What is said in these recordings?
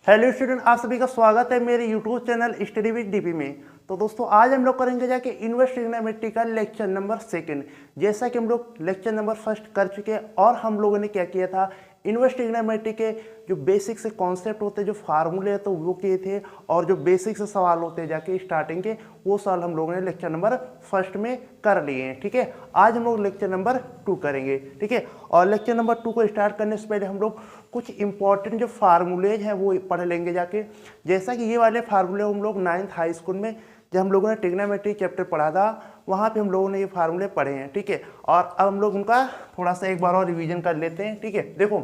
Hello student, आप सभी का स्वागत है मेरे YouTube channel study with DP में। तो दोस्तों आज हम लोग करेंगे जाके इन्वर्स ट्रिग्नोमेट्री का लेक्चर नंबर सेकंड। जैसा कि हम लोग लेक्चर नंबर फर्स्ट कर चुके हैं और हम लोगों ने क्या किया था, इन्वर्स ट्रिग्नोमेट्री के जो बेसिक से कॉन्सेप्ट होते हैं, जो फार्मूले हैं, तो वो किए थे। और जो बेसिक से सवाल होते हैं जाके स्टार्टिंग के, वो सवाल हम लोगों ने लेक्चर नंबर फर्स्ट में कर लिए हैं। ठीक है, आज हम लोग लेक्चर नंबर 2 करेंगे। ठीक है, और लेक्चर नंबर 2 को स्टार्ट करने से पहले हम लोग कुछ इंपॉर्टेंट जो फार्मूलेज हैं वो पढ़ लेंगे जाके। जैसा कि ये वाले फार्मूले हम लोग 9th हाई स्कूल में जब हम लोगों ने ट्रिग्नोमेट्री चैप्टर पढ़ा था, वहाँ पे हम लोगों ने ये फार्मूले पढ़े हैं। ठीक है, और अब हम लोग उनका थोड़ा सा एक बार और रिवीजन कर लेते हैं। ठीक है, देखो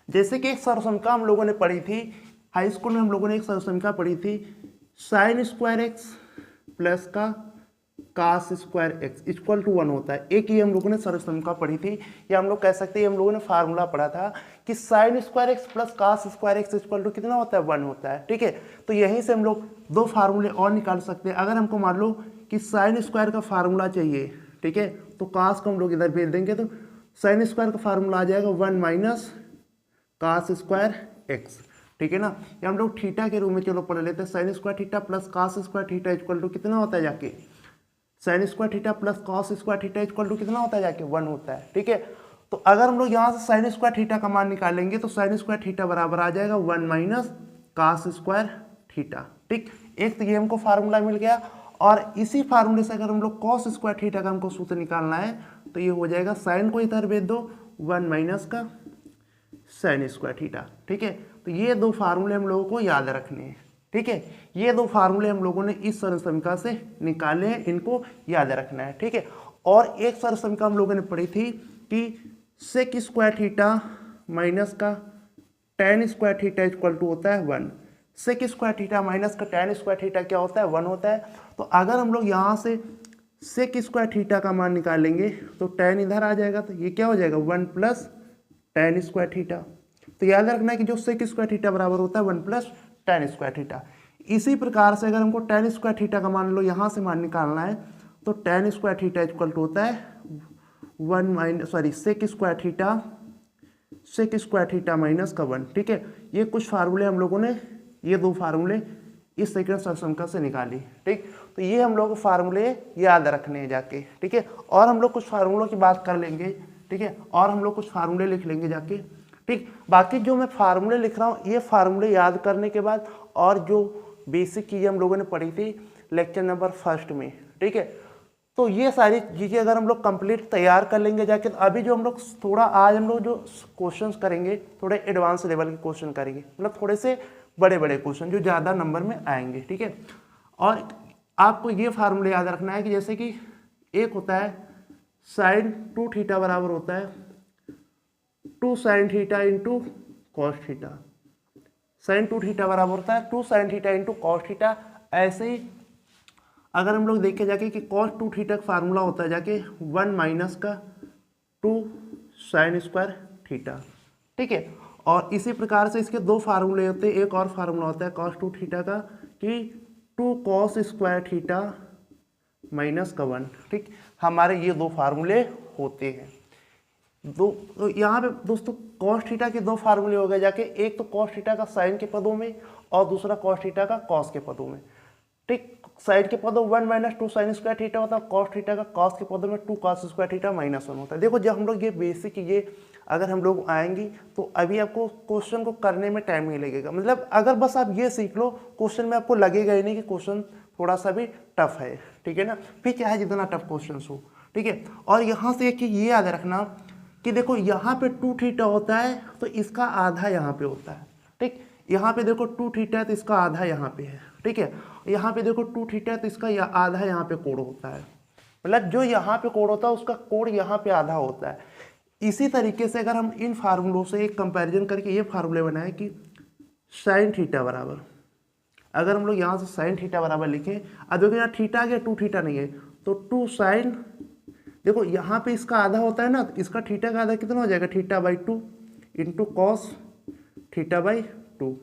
जैसे कि एक सरसंख्या हम लोगों ने पढ़ी थी हाई स्कूल में, हम लोगों ने एक सरसंख्या पढ़ी थी साइन स्क्वायर एक्स प्लस का cos square x equal to 1 होता है। एक ही हम लोगों ने सरसंख्या पढ़ी थी, या हम लोग कह सकते हैं हम लोगों ने फार्मूला पढ़ा था कि sine square x plus cos square x equal to कितना होता है, 1 होता है। ठीक है, तो यहीं से हम लोग दो फार्मूले और निकाल सकते हैं। अगर हमको मान लो कि साइन स्क्वायर का फार्मूला चाहिए, ठीक है, तो कास को हम लोग इधर भेज देंगे, तो साइन स्क्वायर का फार्मूला आ जाएगा 1 माइनस कास स्क्वायर एक्स। ठीक है ना, या हम लोग थीटा के रूप में चलो पढ़ लेते हैं, sine square theta plus cos square theta equal to कितना होता है जाके, sine square theta plus cos square theta equal to कितना होता है जाके, 1 होता है। ठीक है, तो अगर हम लोग यहाँ से साइन स्क्वायर थीटा का मान निकालेंगे तो साइन स्क्वायर थीटा बराबर आ जाएगा 1 माइनस कास स्क्वायर थीटा। ठीक, एक तो ये हमको फार्मूला मिल गया, और इसी फार्मूले से अगर हम लोग कॉस स्क्वायर थीटा का हमको सूत्र निकालना है तो ये हो जाएगा साइन को इधर भेज दो 1 माइनस का साइन स्क्वायर थीटा। ठीक है, तो ये दो फार्मूले हम लोगों को याद रखने हैं। ठीक है, ये दो फार्मूले हम लोगों ने इस सरसंख्या से निकाले हैं, इनको याद रखना है। ठीक है, और एक सरसंख्या हम लोगों ने पढ़ी थी कि सेक स्क्वायर थीटा माइनस का tan square theta equal to होता है 1। सेक स्क्वायर थीटा माइनस का टेन स्क्वायर थीटा क्या होता है, 1 होता है। तो अगर हम लोग यहाँ से सेक स्क्वायर थीटा का मान निकालेंगे तो टेन इधर आ जाएगा, तो ये क्या हो जाएगा 1 प्लस टेन स्क्वायर थीटा। तो याद रखना है कि जो सेक स्क्वायर थीटा बराबर होता है 1 प्लस टेन स्क्वायर थीटा। इसी प्रकार से अगर हमको टेन स्क्वायर थीटा का मान लो यहाँ से मान निकालना है तो tan square theta equal to होता है 1 minus sec square theta minus का 1। ठीक है, ये कुछ फार्मूले हम लोगों ने, ये दो फार्मूले इस सेकंड सरसंख्या से निकाली। ठीक, तो ये हम लोग फार्मूले याद रखने हैं जाके। ठीक है, और हम लोग कुछ फार्मूलों की बात कर लेंगे। ठीक है, और हम लोग कुछ फार्मूले लिख लेंगे जाके। ठीक, बाकी जो मैं फार्मूले लिख रहा हूँ ये फार्मूले याद करने के बाद, और जो बेसिक चीज़ें हम लोगों ने पढ़ी थी लेक्चर नंबर फर्स्ट में, ठीक है, तो ये सारी चीज़ें अगर हम लोग कंप्लीट तैयार कर लेंगे जाके, तो अभी जो हम लोग थोड़ा आज हम लोग जो क्वेश्चंस करेंगे थोड़े एडवांस लेवल के क्वेश्चन करेंगे, मतलब थोड़े से बड़े बड़े क्वेश्चन जो ज़्यादा नंबर में आएंगे। ठीक है, और आपको ये फार्मूले याद रखना है कि जैसे कि एक होता है साइन 2 थीटा बराबर होता है 2 sine theta into cos theta. Sine 2 theta बराबर होता है 2 sine theta into cos theta. ऐसे ही अगर हम लोग देखें जाके कि कॉस 2 थीटा का फार्मूला होता है जाके 1 माइनस का 2 साइन स्क्वायर थीटा। ठीक है, और इसी प्रकार से इसके दो फार्मूले होते हैं। एक और फार्मूला होता है कॉस 2 थीटा का कि 2 कॉस स्क्वायर थीटा माइनस का 1। ठीक, हमारे ये दो फार्मूले होते हैं। दो तो यहाँ पे दोस्तों कॉस थीटा के दो फार्मूले हो गए जाके, एक तो कॉस थीटा का साइन के पदों में और दूसरा कॉस थीटा का कॉस के पदों में। ठीक, साइन के पदों 1 माइनस 2 साइन स्क्वायर थीटा होता है, कॉस थीटा का कॉस के पदों में 2 कॉस स्क्वायर थीटा माइनस 1 होता है। देखो जब हम लोग ये बेसिक चीज़ें अगर हम लोग आएंगी तो अभी आपको क्वेश्चन को करने में टाइम नहीं लगेगा। मतलब अगर बस आप ये सीख लो, क्वेश्चन में आपको लगेगा ही नहीं कि क्वेश्चन थोड़ा सा भी टफ है। ठीक है ना, फिर चाहे जितना टफ क्वेश्चन हो। ठीक है, और यहाँ से एक चीज़ ये याद रखना कि देखो यहाँ पे 2 थीटा होता है तो इसका आधा यहाँ पे होता है। ठीक, यहाँ पे देखो 2 थीटा है तो इसका आधा यहाँ पे है। ठीक है, यहाँ पे देखो 2 थीटा है तो इसका आधा यहाँ पे कोण होता है। मतलब जो यहाँ पे कोण होता है उसका कोण यहाँ पे आधा होता है। इसी तरीके से अगर हम इन फार्मूलों से एक कंपैरिजन करके ये फार्मूले बनाए कि साइन थीटा बराबर, अगर हम लोग यहाँ से साइन थीटा बराबर लिखें, अब देखो यहाँ थीटा आ गया 2 थीटा नहीं है, तो 2 साइन, देखो यहाँ पे इसका आधा होता है ना, तो इसका थीटा का आधा कितना हो जाएगा, theta by 2 into cos theta by 2।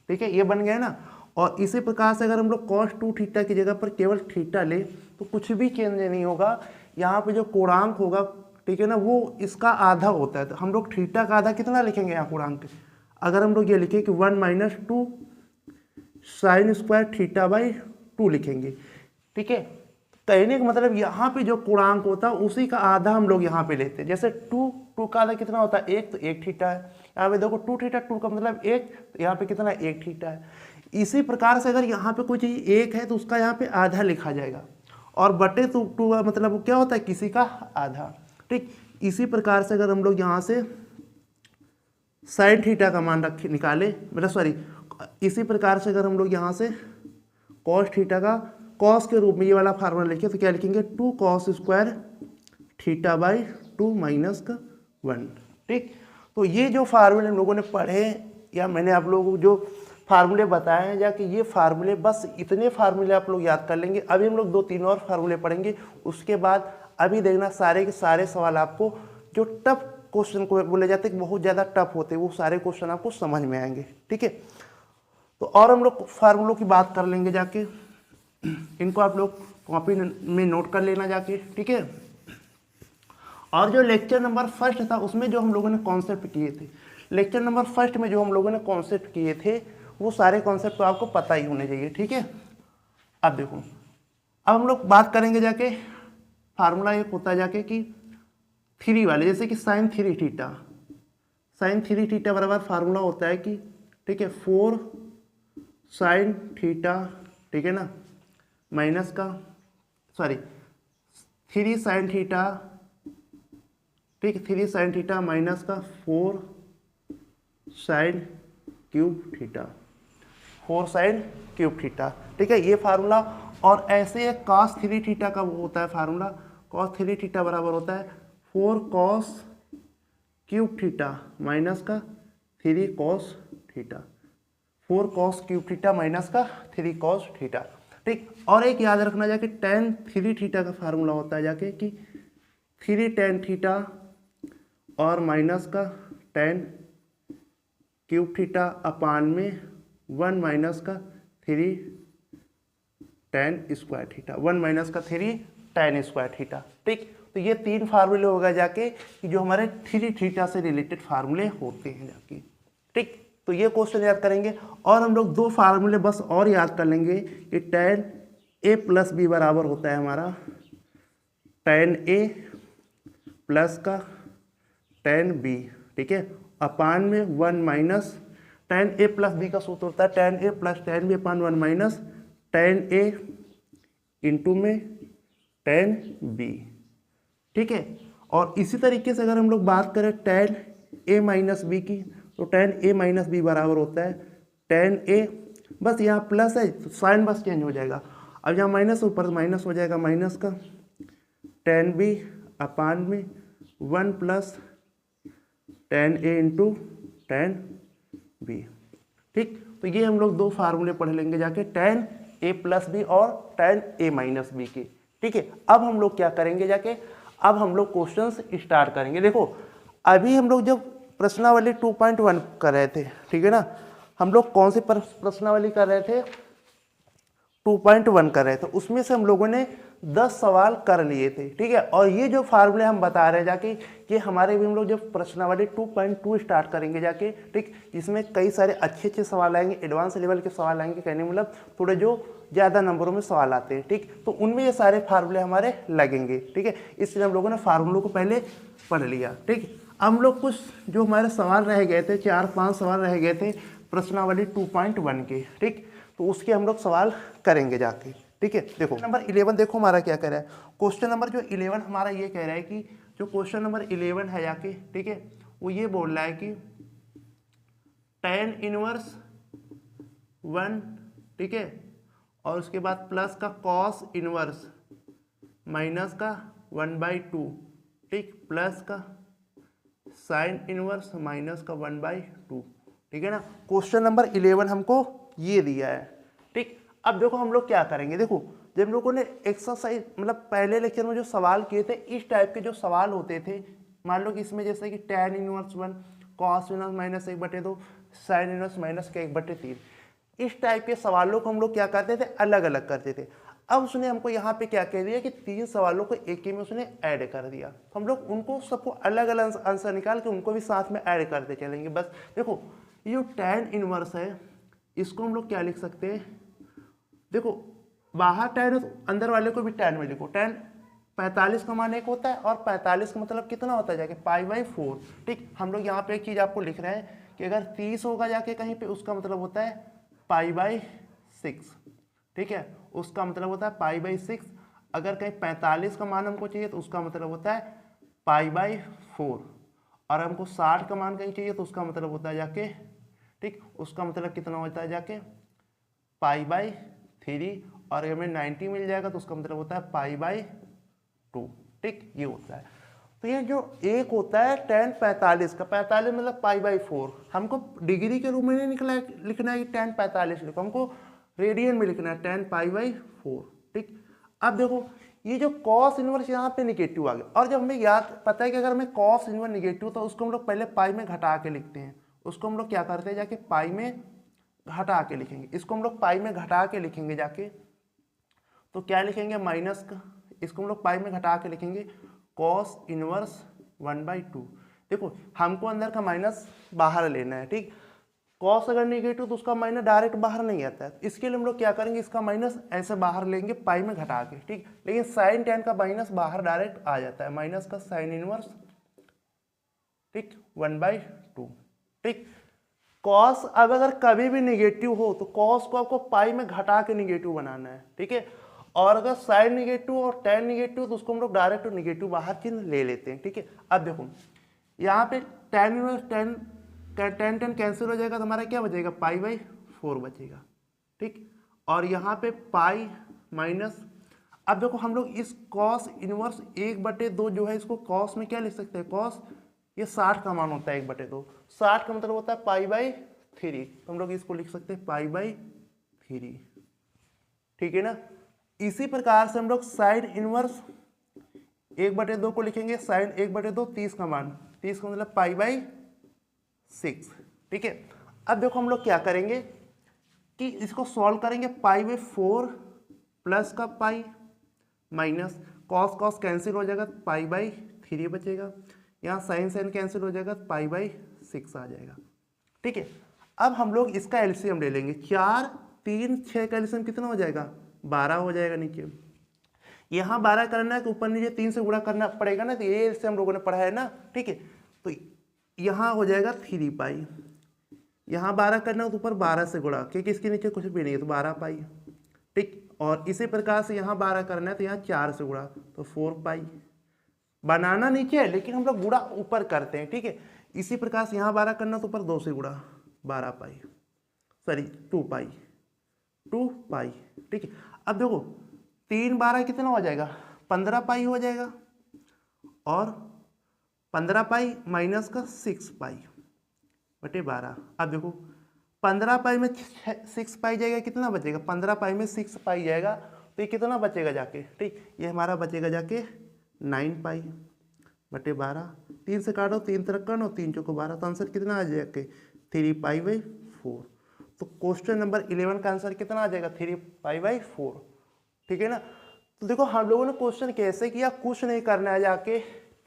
ठीक है, ये बन गया ना। और इसी प्रकार से अगर हम लोग कॉस 2 थीटा की जगह पर केवल थीटा ले तो कुछ भी चेंज नहीं होगा। यहाँ पे जो कोणांक होगा, ठीक है ना, वो इसका आधा होता है, तो हम लोग थीटा का आधा कितना लिखेंगे यहाँ कोणांक, अगर हम लोग ये लिखें कि 1 minus 2 sign square theta by 2 लिखेंगे, ठीक है। कहने का मतलब यहाँ पे जो पूर्णांक होता है उसी का आधा हम लोग यहाँ पे लेते हैं। जैसे 2 का आधा कितना होता है 1, तो 1 थीटा है। यहाँ पे देखो 2 थीटा, 2 का मतलब 1, तो यहाँ पे कितना 1 थीटा है। इसी प्रकार से अगर यहाँ पे कोई चीज़ 1 है तो उसका यहाँ पे आधा लिखा जाएगा, और बटे 2 का मतलब क्या होता है किसी का आधा, ठीक। इसी प्रकार से अगर हम लोग यहाँ से साइन थीटा का मान रख निकाले, मतलब सॉरी, इसी प्रकार से अगर हम लोग यहाँ से कॉस थीटा का कॉस के रूप में ये वाला फार्मूला लिखे तो क्या लिखेंगे 2 cos square theta by 2 minus का 1, ठीक। तो ये जो फार्मूले हम लोगों ने पढ़े या मैंने आप लोगों को जो फार्मूले बताए हैं, जाके ये फार्मूले, बस इतने फार्मूले आप लोग याद कर लेंगे। अभी हम लोग 2-3 और फार्मूले पढ़ेंगे, उसके बाद अभी देखना सारे के सारे सवाल आपको जो टफ क्वेश्चन को बोले जाते हैं बहुत ज़्यादा टफ होते हैं, वो सारे क्वेश्चन आपको समझ में आएंगे, ठीक है। तो और हम लोग फार्मूलों की बात कर लेंगे जाके, इनको आप लोग कॉपी में नोट कर लेना जाके, ठीक है। और जो लेक्चर नंबर 1 था उसमें जो हम लोगों ने कॉन्सेप्ट किए थे, लेक्चर नंबर 1 में जो हम लोगों ने कॉन्सेप्ट किए थे वो सारे कॉन्सेप्ट तो आपको पता ही होने चाहिए, ठीक है। अब देखो, अब हम लोग बात करेंगे जाके फार्मूला एक होता है जाके कि 3 वाले, जैसे कि साइन 3 थीटा, साइन 3 थीटा बराबर फार्मूला होता है कि, ठीक है, 4 साइन थीटा, ठीक है ना, माइनस का सॉरी 3 साइन थीटा, ठीक, 3 साइन थीटा माइनस का 4 sine cube theta, 4 sine cube theta, ठीक है, ये फार्मूला। और ऐसे एक कॉस 3 थीटा का वो होता है फार्मूला, कॉस 3 थीटा बराबर होता है 4 कॉस क्यूब थीटा माइनस का 3 cos theta, 4 cos cube theta minus का 3 कॉस थीटा, ठीक। और एक याद रखना जाके tan 3 थीटा का फार्मूला होता है जाके कि 3 tan थीटा और माइनस का tan क्यूब थीटा अपान में 1 माइनस का 3 tan स्क्वायर थीटा, 1 माइनस का 3 tan स्क्वायर थीटा, ठीक। तो ये 3 फार्मूले हो गए जाके कि जो हमारे 3 थीटा से रिलेटेड फार्मूले होते हैं जाके, ठीक। तो ये क्वेश्चन याद करेंगे। और हम लोग 2 फार्मूले बस और याद कर लेंगे कि tan a प्लस बी बराबर होता है हमारा tan a प्लस का tan b, ठीक है, अपान में 1 minus tan a plus B का सूत्र होता है tan a plus tan b upon 1 minus tan a into में tan b, ठीक है। और इसी तरीके से अगर हम लोग बात करें tan a माइनस बी की, तो tan a माइनस बी बराबर होता है tan a, बस यहाँ प्लस है तो साइन बस चेंज हो जाएगा, अब यहाँ माइनस ऊपर माइनस हो जाएगा माइनस का tan b अपान में 1 plus tan a into tan b, ठीक। तो ये हम लोग 2 फार्मूले पढ़ लेंगे जाके tan a प्लस बी और tan a माइनस बी के, ठीक है। अब हम लोग क्या करेंगे जाके, अब हम लोग क्वेश्चंस स्टार्ट करेंगे। देखो अभी हम लोग जब प्रश्नावली 2.1 कर रहे थे, ठीक है ना, हम लोग कौन सी प्रश्नावली कर रहे थे 2.1 कर रहे थे, उसमें से हम लोगों ने 10 सवाल कर लिए थे, ठीक है। और ये जो फार्मूले हम बता रहे हैं जाके ये हमारे भी हम लोग जब प्रश्नावली 2.2 स्टार्ट करेंगे जाके, ठीक, इसमें कई सारे अच्छे सवाल आएंगे, एडवांस लेवल के सवाल आएंगे, कहने मतलब थोड़े जो ज़्यादा नंबरों में सवाल आते हैं, ठीक। तो उनमें ये सारे फार्मूले हमारे लगेंगे, ठीक है। इसलिए हम लोगों ने फार्मूलों को पहले पढ़ लिया, ठीक। हम लोग कुछ जो हमारे सवाल रह गए थे 4-5 सवाल रह गए थे प्रश्नावली 2.1 के, ठीक, तो उसके हम लोग सवाल करेंगे जाके, ठीक है। देखो नंबर 11 देखो हमारा क्या कह रहा है, क्वेश्चन नंबर जो 11 हमारा ये कह रहा है कि जो क्वेश्चन नंबर 11 है जाके, ठीक है, वो ये बोल रहा है कि tan इनवर्स 1, ठीक है, और उसके बाद प्लस का कॉस इनवर्स माइनस का 1/2, ठीक, प्लस का साइन इनवर्स माइनस का 1/2, ठीक है ना। क्वेश्चन नंबर 11 हमको ये दिया है, ठीक। अब देखो हम लोग क्या करेंगे, देखो जब हम लोगों ने एक्सरसाइज मतलब पहले लेक्चर में जो सवाल किए थे इस टाइप के जो सवाल होते थे, मान लो कि इसमें जैसे कि tan inverse 1 cos inverse minus 1/2 sine inverse minus का 1/3, इस टाइप के सवालों को हम लोग क्या करते थे अलग अलग करते थे। अब उसने हमको यहाँ पे क्या कह दिया कि 3 सवालों को एक ही में उसने ऐड कर दिया, तो हम लोग उनको सबको अलग अलग आंसर निकाल के उनको भी साथ में ऐड करते चलेंगे। बस देखो ये जो tan इनवर्स है इसको हम लोग क्या लिख सकते हैं, देखो बाहर tan है तो अंदर वाले को भी tan में लिखो। tan 45 का मान 1 होता है और 45 का मतलब कितना होता है जाके π/4। ठीक, हम लोग यहाँ पे एक चीज़ आपको लिख रहे हैं कि अगर 30 होगा जाके कहीं पे उसका मतलब होता है π/6। ठीक है, उसका मतलब होता है π/6। अगर कहीं 45 का मान हमको चाहिए तो उसका मतलब होता है π/4। और हमको 60 का मान कहीं चाहिए तो उसका मतलब होता है जाके, ठीक, उसका मतलब कितना होता है जाके π/3। और हमें 90 मिल जाएगा तो उसका मतलब होता है π/2। ठीक, ये होता है। तो ये जो एक होता है tan 45 का, 45 मतलब π/4, हमको डिग्री के रूप में नहीं लिखना है कि tan 45 लिखो, हमको रेडियन में लिखना है tan π/4। ठीक, अब देखो ये जो cos इनवर्स यहाँ पे निगेटिव आ गया, और जब हमें याद पता है कि अगर हमें cos इनवर्स निगेटिव तो उसको हम लोग पहले पाई में घटा के लिखते हैं। उसको हम लोग क्या करते हैं जाके पाई में घटा के लिखेंगे। इसको हम लोग पाई में घटा के लिखेंगे जाके, तो क्या लिखेंगे माइनस का, इसको हम लोग पाई में घटा के लिखेंगे cos इनवर्स 1/2। देखो हमको अंदर का माइनस बाहर लेना है। ठीक, cos अगर निगेटिव तो उसका माइनस डायरेक्ट बाहर नहीं आता है, इसके लिए हम लोग क्या करेंगे, इसका माइनस ऐसे बाहर लेंगे पाई में घटा के। ठीक, लेकिन साइन tan का माइनस बाहर डायरेक्ट आ जाता है, माइनस का साइन इनवर्स, ठीक, 1/2। ठीक, cos अब अगर कभी भी निगेटिव हो तो cos को आपको पाई में घटा के निगेटिव बनाना है। ठीक है, और अगर साइन निगेटिव और tan निगेटिव तो उसको हम लोग डायरेक्ट निगेटिव बाहर चिन्ह ले लेते हैं। ठीक है, अब देखो यहाँ पे tan इनवर्स tan कैंसिल हो जाएगा तो हमारा क्या बचेगा, π/4 बचेगा। ठीक, और यहाँ पे पाई माइनस, अब देखो हम लोग इस cos इनवर्स 1/2 जो है इसको cos में क्या लिख सकते हैं, cos ये 60 का मान होता है 1/2, 60 का मतलब होता है π/3, तो हम लोग इसको लिख सकते हैं π/3। ठीक है ना, इसी प्रकार से हम लोग साइन इनवर्स 1/2 को लिखेंगे, साइन 1/2 30 का मान, 30 का मतलब π/6। ठीक है, अब देखो हम लोग क्या करेंगे कि इसको सॉल्व करेंगे, π/4 प्लस का पाई माइनस cos कैंसिल हो जाएगा, π/3 बचेगा, यहाँ साइन कैंसिल हो जाएगा, π/6 आ जाएगा। ठीक है, अब हम लोग इसका एलसीएम ले लेंगे, 4 3 6 का एलसीएम कितना हो जाएगा, 12 हो जाएगा। नीचे यहाँ 12 करना है तो ऊपर नीचे 3 से गुणा करना पड़ेगा ना, तो ये एलसीएम हम लोगों ने पढ़ा है ना। ठीक है, तो यहाँ हो जाएगा 3 पाई, यहाँ 12 करना है तो ऊपर 12 से गुणा, क्योंकि इसके नीचे कुछ भी नहीं है तो 12 पाई। ठीक, और इसी प्रकार से यहाँ 12 करना है तो यहाँ 4 से गुणा तो 4 पाई। बनाना नीचे है लेकिन हम लोग गुणा ऊपर करते हैं। ठीक है, इसी प्रकार से यहाँ 12 करना तो ऊपर 2 से गुणा 12 पाई, सॉरी 2 पाई, 2 पाई। ठीक है, अब देखो 3 12 कितना हो जाएगा, 15 पाई हो जाएगा, और 15 पाई माइनस का 6 पाई बटे 12। अब देखो 15 पाई में 6 पाई जाएगा, कितना बचेगा, 15 पाई में 6 पाई जाएगा तो ये कितना बचेगा जाके, ठीक, ये हमारा बचेगा जाके 9 पाई बटे 12। 3 से काटो, 3 तरह का 3 चौको 12, तो आंसर कितना आ जाएगा, 3 π/4। तो क्वेश्चन नंबर 11 का आंसर कितना आ जाएगा, 3 π/4। ठीक है ना, तो देखो हम लोगों ने क्वेश्चन कैसे किया, कुछ नहीं करना है, जाके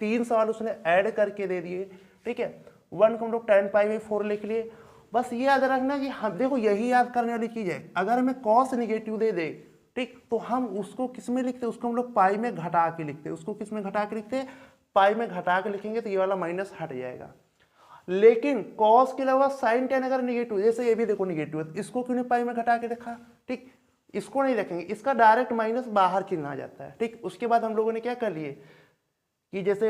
3 सवाल उसने ऐड करके दे दिए। ठीक है, 1 को हम लोग 10 π/4 लिख लिए। बस ये याद रखना कि हम देखो यही याद करने वाली चीज़ है, अगर हमें cos निगेटिव दे दे, ठीक, तो हम उसको किस में लिखते हैं, उसको हम लोग पाई में घटा के लिखते हैं। उसको किस में घटा के लिखते हैं, पाई में घटा के लिखेंगे तो ये वाला माइनस हट जाएगा। लेकिन cos के अलावा sin tan अगर निगेटिव, जैसे ये भी देखो निगेटिव है, इसको क्यों नहीं पाई में घटा के लिखा, ठीक, इसको नहीं रखेंगे, इसका डायरेक्ट माइनस बाहर चिन्ह आ जाता है। ठीक, उसके बाद हम लोगों ने क्या कर लिए कि जैसे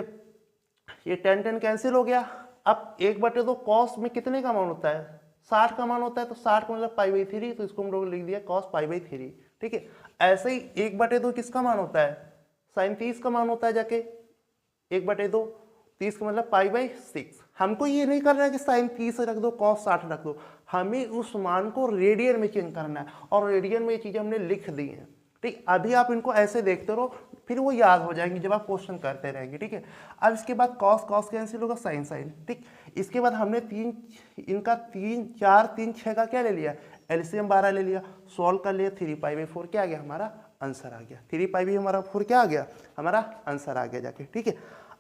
ये tan कैंसिल हो गया, अब 1/2 cos में कितने का मान होता है, 60 का मान होता है, तो 60 का मतलब π/3, तो इसको हम लोग लिख दिया cos π/3। ठीक है, ऐसे ही 1/2 किसका मान होता है, sin 30 का मान होता है, जाके 1/2 30 का मतलब π/6। हमको ये नहीं करना है कि sin 30 रख दो cos 60 रख दो, हमें उस मान को रेडियन में चेंज करना है, और रेडियन में ये चीज़ें हमने लिख दी हैं। ठीक, अभी आप इनको ऐसे देखते रहो, फिर वो याद हो जाएंगे जब आप क्वेश्चन करते रहेंगे। ठीक है, अब इसके बाद cos कैंसिल होगा, sin। ठीक, इसके बाद हमने 3 4 3 6 का क्या ले लिया, एलसीएम 12 ले लिया, सॉल्व कर लिया, 3 π/4 क्या आ गया, हमारा आंसर आ गया। 3 पाई भी हमारा 4 क्या आ गया, हमारा आंसर आ गया जाके। ठीक है,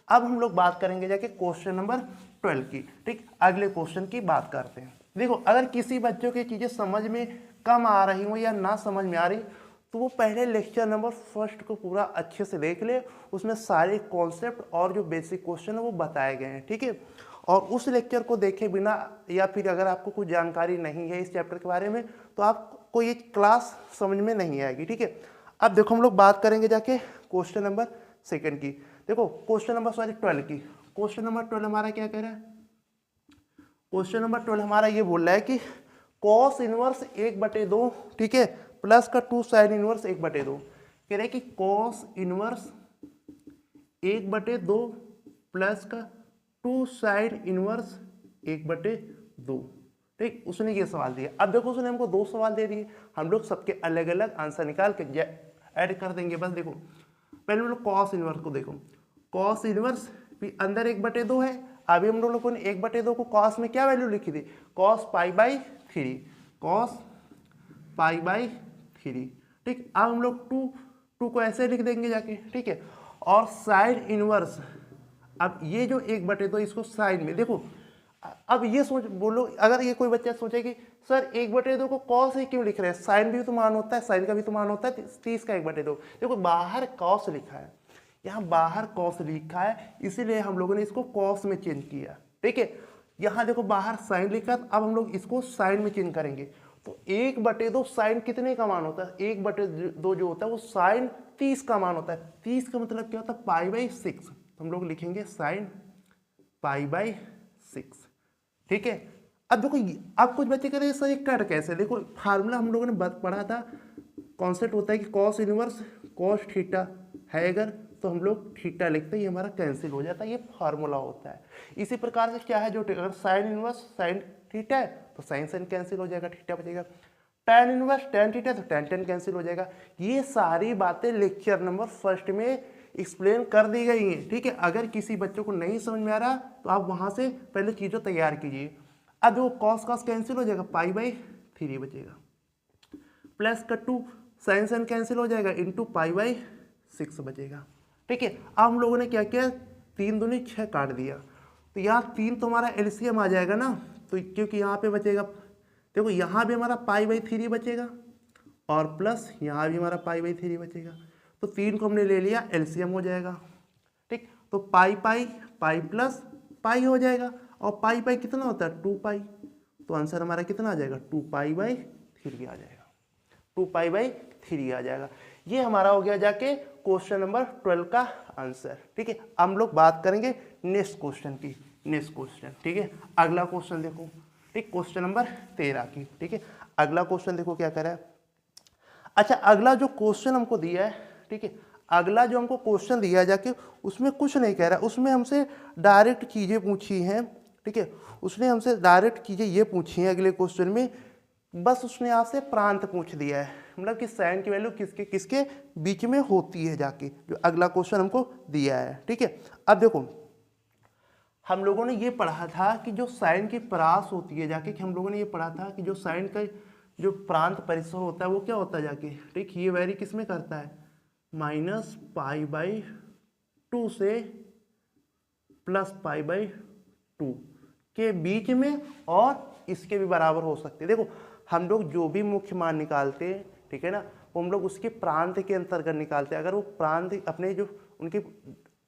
अब हम लोग बात करेंगे जाके क्वेश्चन नंबर 12 की। ठीक, अगले क्वेश्चन की बात करते हैं। देखो अगर किसी बच्चों की चीज़ें समझ में कम आ रही हो या ना समझ में आ रही तो वो पहले लेक्चर नंबर फर्स्ट को पूरा अच्छे से देख ले, उसमें सारे कॉन्सेप्ट और जो बेसिक क्वेश्चन है वो बताए गए हैं, ठीक है। और उस लेक्चर को देखे बिना या फिर अगर आपको कुछ जानकारी नहीं है इस चैप्टर के बारे में तो आपको ये क्लास समझ में नहीं आएगी, ठीक है। अब देखो हम लोग बात करेंगे जाके क्वेश्चन नंबर सेकंड की। देखो क्वेश्चन नंबर 12 की। क्वेश्चन नंबर 12 हमारा क्या कह रहा है? क्वेश्चन नंबर 12 हमारा ये बोल रहा है कि कॉस इनवर्स 1/2, ठीक है, प्लस का 2 साइन इनवर्स 1/2। कह रहे हैं कि कॉस इनवर्स 1/2 प्लस का 2 साइन इनवर्स 1/2, ठीक। उसने ये सवाल दिया। अब देखो उसने हमको 2 सवाल दे दिए, हम लोग सबके अलग अलग आंसर निकाल के ऐड कर देंगे। बस देखो पहले हम लोग कॉस इनवर्स को देखो। कॉस इनवर्स भी अंदर 1/2 है। अभी हम लोगों ने 1/2 को कॉस में क्या वैल्यू लिखी थी? कॉस π/3, कॉस π/3, ठीक। अब हम लोग 2 को ऐसे लिख देंगे जाके, ठीक है। और साइन इनवर्स, अब ये जो 1/2 इसको साइन में देखो। अब ये सोच बोलो, अगर ये कोई बच्चा सोचे कि सर 1/2 को कॉस ही क्यों लिख रहे हैं, साइन भी तो मान होता है, साइन का भी तो मान होता है 30 का 1/2। देखो बाहर कॉस लिखा है, यहाँ बाहर कॉस लिखा है, इसीलिए हम लोगों ने इसको कॉस में चेंज किया, ठीक है। यहाँ देखो बाहर साइन लिखा, अब हम लोग इसको साइन में चेंज करेंगे। तो 1/2 साइन कितने का मान होता है? 1/2 जो होता है वो साइन 30 का मान होता है। 30 का मतलब क्या होता है? π/6। तो हम लोग लिखेंगे साइन π/6, ठीक है। अब देखो अब कुछ बच्चे कह रहे हैं सर ये कट कैसे? देखो फार्मूला हम लोगों ने पढ़ा था, कॉन्सेप्ट होता है कि कॉस इनवर्स कॉस थीटा है अगर, तो हम लोग थीटा लिखते हैं, ये हमारा कैंसिल हो जाता है, ये फार्मूला होता है। इसी प्रकार से क्या है, जो अगर साइन इनवर्स साइन थीटा है तो साइन साइन कैंसिल हो जाएगा, थीटा बचेगा। टैन इनवर्स टैन थीटा तो टैन टैन कैंसिल हो जाएगा। ये सारी बातें लेक्चर नंबर फर्स्ट में एक्सप्लेन कर दी गई हैं, ठीक है। अगर किसी बच्चों को नहीं समझ में आ रहा तो आप वहाँ से पहले चीज़ों तैयार कीजिए। अब देखो कॉस कॉस कैंसिल हो जाएगा, π/3 बचेगा, प्लस का 2 साइन साइन कैंसिल हो जाएगा, इंटू π/6 बचेगा, ठीक है। अब हम लोगों ने क्या किया, 3 दूनी 6 काट दिया, तो यहाँ 3 तो हमारा एलसीएम आ जाएगा ना, तो क्योंकि यहाँ पे बचेगा, देखो यहाँ भी हमारा π/3 बचेगा और प्लस यहाँ भी हमारा π/3 बचेगा। तो 3 को हमने ले लिया, एलसीएम हो जाएगा, ठीक। तो पाई प्लस पाई हो जाएगा, और पाई कितना होता है? 2π। तो आंसर हमारा कितना आ जाएगा? 2π/3 आ जाएगा, 2π/3 आ जाएगा। ये हमारा हो गया जाके क्वेश्चन नंबर 12 का आंसर, ठीक है। हम लोग बात करेंगे नेक्स्ट क्वेश्चन की, नेक्स्ट क्वेश्चन, ठीक है। अगला क्वेश्चन देखो, ठीक, क्वेश्चन नंबर 13 की, ठीक है। अगला क्वेश्चन देखो क्या कर रहा है। अच्छा अगला जो क्वेश्चन हमको दिया है, ठीक है, अगला जो हमको क्वेश्चन दिया जाके उसमें कुछ नहीं कह रहा है, उसमें हमसे डायरेक्ट चीज़ें पूछी हैं, ठीक है। उसने हमसे डायरेक्ट चीज़ें ये पूछी हैं अगले क्वेश्चन में, बस उसने आपसे प्रांत पूछ दिया है, मतलब कि साइन की वैल्यू किसके किसके बीच में होती है जाके, जो अगला क्वेश्चन हमको दिया है, ठीक है। अब देखो हम लोगों ने ये पढ़ा था कि जो साइन की परास होती है जाके, कि हम लोगों ने ये पढ़ा था कि जो साइन का जो प्रांत परिसर होता है वो क्या होता है जाके, ठीक, ये वैरी किस में करता है? -π/2 से +π/2 के बीच में, और इसके भी बराबर हो सकते हैं। देखो हम लोग जो भी मुख्य मान निकालते हैं, ठीक है ना, वो हम लोग उसके प्रांत के अंतर्गत निकालते हैं। अगर वो प्रांत अपने जो उनकी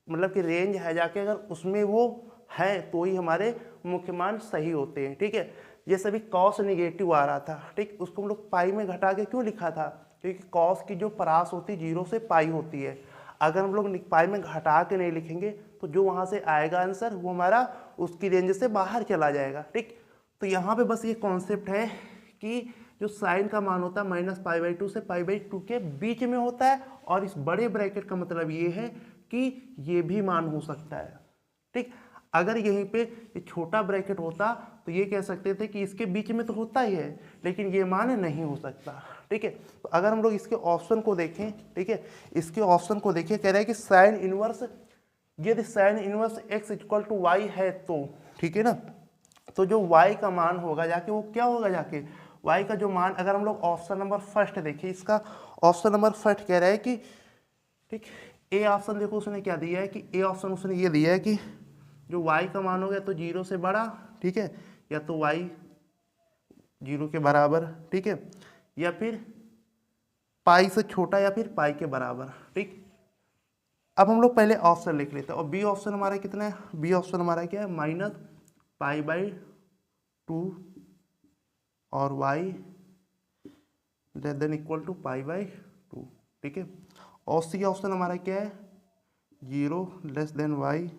मतलब कि रेंज है जाके, अगर उसमें वो है तो ही हमारे मुख्य मान सही होते हैं, ठीक है। जैसे अभी कॉस नेगेटिव आ रहा था, ठीक, उसको हम लोग पाई में घटा के क्यों लिखा था? क्योंकि कॉस की जो परास होती है 0 से पाई होती है। अगर हम लोग पाई में घटा के नहीं लिखेंगे तो जो वहाँ से आएगा आंसर वो हमारा उसकी रेंज से बाहर चला जाएगा, ठीक। तो यहाँ पे बस ये कॉन्सेप्ट है कि जो साइन का मान होता है -π/2 से π/2 के बीच में होता है, और इस बड़े ब्रैकेट का मतलब ये है कि ये भी मान हो सकता है, ठीक। अगर यहीं पे ये छोटा ब्रैकेट होता तो ये कह सकते थे कि इसके बीच में तो होता ही है, लेकिन ये मान नहीं हो सकता, ठीक है। तो अगर हम लोग इसके ऑप्शन को देखें, ठीक है, इसके ऑप्शन को देखें, कह रहा है कि साइन इनवर्स, यदि साइन इनवर्स x = y है तो, ठीक है ना, तो जो y का मान होगा जाके वो क्या होगा जाके, y का जो मान, अगर हम लोग ऑप्शन नंबर फर्स्ट देखिए, इसका ऑप्शन नंबर फर्स्ट कह रहा है कि, ठीक, ए ऑप्शन देखो उसने क्या दिया है कि ए ऑप्शन उसने ये दिया है कि जो y का मान हो गया तो 0 से बड़ा, ठीक है, या तो y जीरो के बराबर, ठीक है, या फिर पाई से छोटा या फिर पाई के बराबर, ठीक। अब हम लोग पहले ऑप्शन लिख लेते हैं, और बी ऑप्शन हमारा कितना है, बी ऑप्शन हमारा क्या है, माइनस पाई बाई 2 और y less than equal to pi by 2, ठीक है। और सी ऑप्शन हमारा क्या है, 0 less than y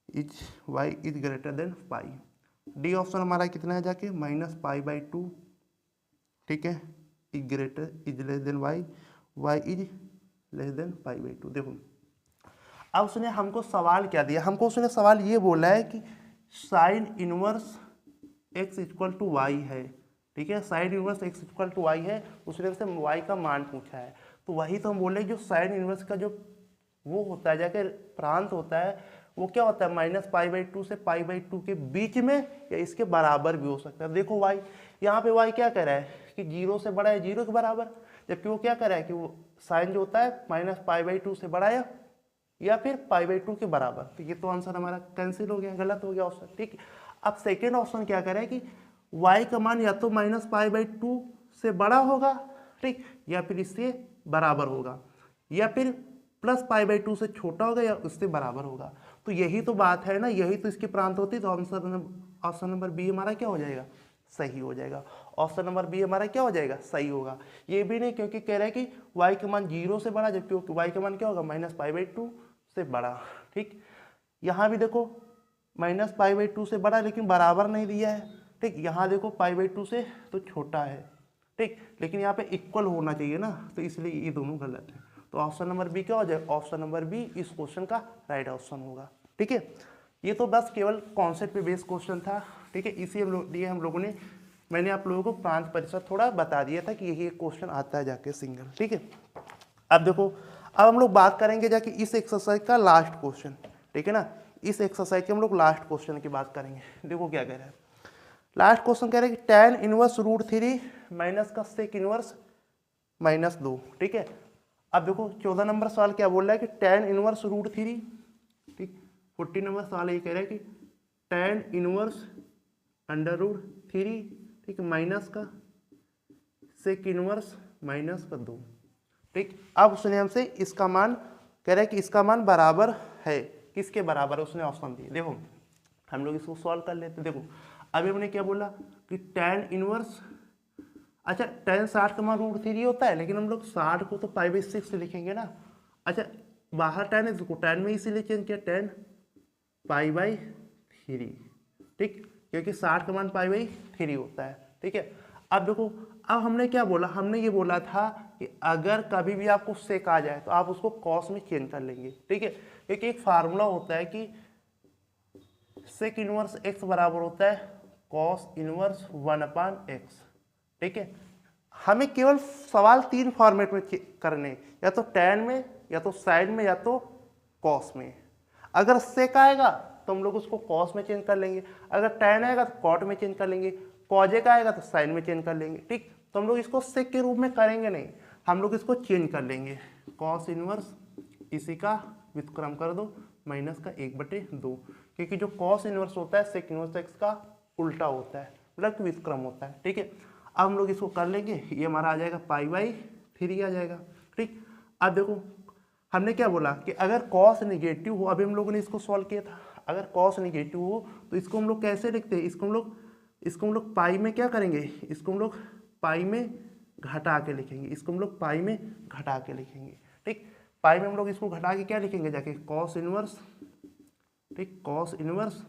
is greater than pi. D option हमारा कितना है जाके, माइनस पाई बाई 2, ठीक है, is greater is less than y is less than pi by 2। देखो अब उसने हमको सवाल क्या दिया, हमको उसने सवाल ये बोला है कि sine inverse x equal to Y है, ठीक है, sine inverse x equal to Y है, उसने हमसे y का मान पूछा है। तो वही तो हम बोले जो साइन इनवर्स का जो वो होता है जाके प्रांत होता है, वो क्या होता है, माइनस पाई बाई 2 से पाई बाई 2 के बीच में या इसके बराबर भी हो सकता है। देखो y, यहाँ पे y क्या कह रहा है कि 0 से बड़ा है, 0 के बराबर, जबकि वो क्या कह रहा है कि वो साइन जो होता है माइनस पाई बाई 2 से बड़ा है या फिर पाई बाई 2 के बराबर। तो ये तो आंसर हमारा कैंसिल हो गया, गलत हो गया ऑप्शन, ठीक। अब सेकेंड ऑप्शन क्या करें कि y का मान या तो माइनस पाई बाई 2 से बड़ा होगा, ठीक, या फिर इससे बराबर होगा, या फिर प्लस पाई बाई 2 से छोटा होगा या उससे बराबर होगा। तो यही तो बात है ना, यही तो इसकी प्रांत होती। तो ऑप्शन नंबर बी हमारा क्या हो जाएगा, सही हो जाएगा। ऑप्शन नंबर बी हमारा क्या हो जाएगा, सही होगा। ये भी नहीं क्योंकि कह रहा है कि y का मान 0 से बड़ा, जबकि y का मान क्या होगा, माइनस पाई बाई 2 से बड़ा, ठीक। यहाँ भी देखो माइनस पाई बाई 2 से बड़ा, लेकिन बराबर नहीं दिया है, ठीक। यहाँ देखो पाई बाई 2 से तो छोटा है, ठीक, लेकिन यहाँ पे इक्वल होना चाहिए ना, तो इसलिए ये दोनों गलत है। तो ऑप्शन नंबर बी क्या हो जाए, ऑप्शन नंबर बी इस क्वेश्चन का राइट ऑप्शन होगा, ठीक है। ये तो बस केवल कॉन्सेप्ट पे बेस्ड क्वेश्चन था, ठीक है। इसी लिए हम लोगों ने, मैंने आप लोगों को प्रांत परिसर थोड़ा बता दिया था कि यही एक क्वेश्चन आता है जाके सिंगल, ठीक है। अब देखो, अब हम लोग बात करेंगे जाके इस एक्सरसाइज का लास्ट क्वेश्चन, ठीक है ना। इस एक्सरसाइज के हम लोग लास्ट क्वेश्चन की बात करेंगे। देखो क्या कह रहा है, लास्ट क्वेश्चन कह रहा है कि tan इनवर्स रूट 3 माइनस का सेक इनवर्स माइनस 2, ठीक है। अब देखो 14 नंबर सवाल क्या बोल रहा है कि tan इनवर्स रूट 3, ठीक। 14 नंबर सवाल ये कह रहा है कि tan इनवर्स अंडर रूट 3, ठीक, माइनस का सेक इनवर्स माइनस का 2, ठीक। अब उसने हमसे इसका मान कह रहा है कि इसका मान बराबर है, किसके बराबर है, उसने ऑप्शन दिए। देखो हम लोग इसको सॉल्व कर लेते। देखो अभी हमने क्या बोला कि tan इनवर्स, अच्छा tan 60 का मान रूट 3 होता है, लेकिन हम लोग 60 को तो पाई बाई 6 से लिखेंगे ना। अच्छा बाहर tan है, इसको tan में इसीलिए चेंज किया, tan पाई बाई 3, ठीक, क्योंकि 60 का मान पाई बाई 3 होता है, ठीक है। अब देखो, अब हमने क्या बोला, हमने ये बोला था कि अगर कभी भी आपको सेक आ जाए तो आप उसको कॉस में चेंज कर लेंगे, ठीक है, क्योंकि एक फार्मूला होता है कि सेक इनवर्स x बराबर होता है कॉस इनवर्स 1/x, ठीक है। हमें केवल सवाल 3 फॉर्मेट में करने, या तो tan में, या तो साइन में, या तो कॉस में। अगर सेक आएगा तो हम लोग उसको कॉस में चेंज कर लेंगे, अगर tan आएगा तो कॉट में चेंज कर लेंगे, कॉजेक आएगा तो साइन में चेंज कर लेंगे, ठीक। तो हम लोग इसको सेक के रूप में करेंगे नहीं, हम लोग इसको चेंज कर लेंगे, कॉस इनवर्स इसी का व्युत्क्रम कर दो माइनस का 1/2, क्योंकि जो कॉस इनवर्स होता है सेक इनवर्स एक्स का उल्टा होता है, मतलब कि व्युत्क्रम होता है, ठीक है। अब हम लोग इसको कर लेंगे, ये हमारा आ जाएगा पाई बाई 3 आ जाएगा, ठीक। अब देखो हमने क्या बोला कि अगर कॉस निगेटिव हो, अभी हम लोगों ने इसको सॉल्व किया था, अगर कॉस निगेटिव हो तो इसको हम लोग कैसे लिखते हैं, इसको हम लोग पाई में क्या करेंगे, इसको हम लोग पाई में घटा के लिखेंगे, इसको हम लोग पाई में घटा के लिखेंगे, ठीक। पाई में हम लोग इसको घटा के क्या लिखेंगे जाके, कॉस इनवर्स, ठीक, कॉस इनवर्स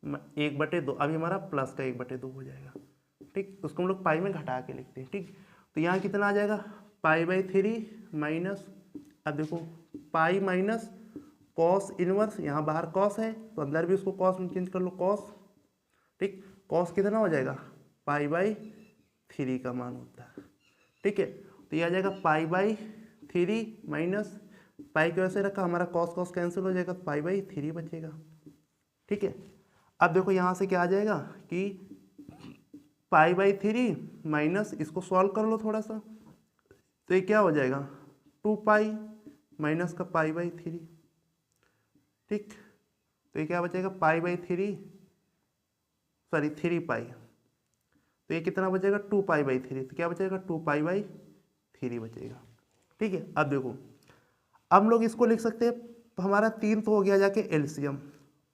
1/2, अभी हमारा प्लस का 1/2 हो जाएगा, ठीक। उसको हम लोग पाई में घटा के लिखते हैं, ठीक। तो यहाँ कितना आ जाएगा, पाई बाई 3 माइनस, अब देखो पाई माइनस कॉस इनवर्स, यहाँ बाहर कॉस है तो अंदर भी उसको कॉस में चेंज कर लो, कॉस, ठीक। कॉस कितना हो जाएगा, पाई बाई 3 का मान होता है, ठीक है। तो ये आ जाएगा पाई बाई 3 माइनस, पाई की वजह से रखा, हमारा कॉस कॉस कैंसिल हो जाएगा, पाई बाई 3 बचेगा, ठीक है। अब देखो यहाँ से क्या आ जाएगा कि पाई बाई 3 माइनस, इसको सॉल्व कर लो थोड़ा सा, तो ये क्या हो जाएगा 2 पाई माइनस का पाई बाई 3, ठीक। तो ये क्या बचेगा पाई बाई 3, सॉरी 3 पाई, तो ये कितना बचेगा 2π/3, तो क्या बचेगा 2π/3 बचेगा। ठीक है, अब देखो अब हम लोग इसको लिख सकते हैं, हमारा 3 तो हो गया जाके एलसीएम,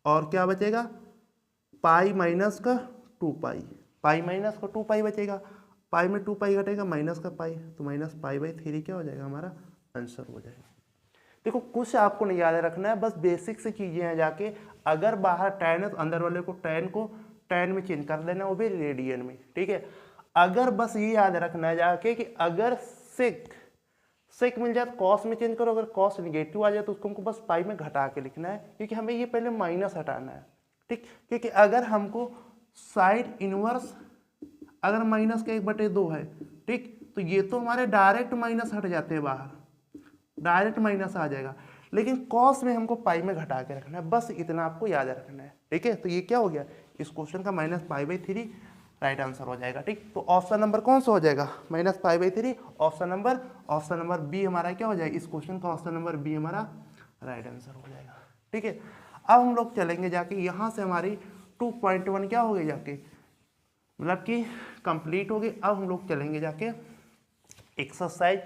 और क्या बचेगा पाई माइनस का 2π, पाई माइनस का 2π बचेगा, पाई में 2π घटेगा माइनस का पाई, तो -π/3 क्या हो जाएगा हमारा आंसर हो जाएगा। देखो कुछ आपको नहीं याद रखना है, बस बेसिक से चीजें हैं जाके, अगर बाहर tan है तो अंदर वाले को tan में चेंज कर देना, वो भी रेडियन में। ठीक है, अगर बस ये याद रखना है जाके कि अगर सेक मिल जाए तो कॉस में चेंज करो, अगर कॉस निगेटिव आ जाए तो उसको हमको बस पाई में घटा के लिखना है, क्योंकि हमें ये पहले माइनस हटाना है। ठीक, क्योंकि अगर हमको साइन इनवर्स अगर -1/2 है, ठीक, तो ये तो हमारे डायरेक्ट माइनस हट जाते हैं बाहर, डायरेक्ट माइनस आ जाएगा, लेकिन कॉस में हमको पाई में घटा के रखना है, बस इतना आपको याद रखना है। ठीक है, तो ये क्या हो गया इस क्वेश्चन का -π/3 राइट आंसर हो जाएगा। ठीक, तो ऑप्शन नंबर कौन सा हो जाएगा -π/3, ऑप्शन नंबर बी हमारा क्या हो जाएगा, इस क्वेश्चन का ऑप्शन नंबर बी हमारा राइट आंसर हो जाएगा। ठीक है, अब हम लोग चलेंगे जाके, यहाँ से हमारी 2.1 क्या हो गई जाके, मतलब कि कंप्लीट हो गई। अब हम लोग चलेंगे जाके एक्सरसाइज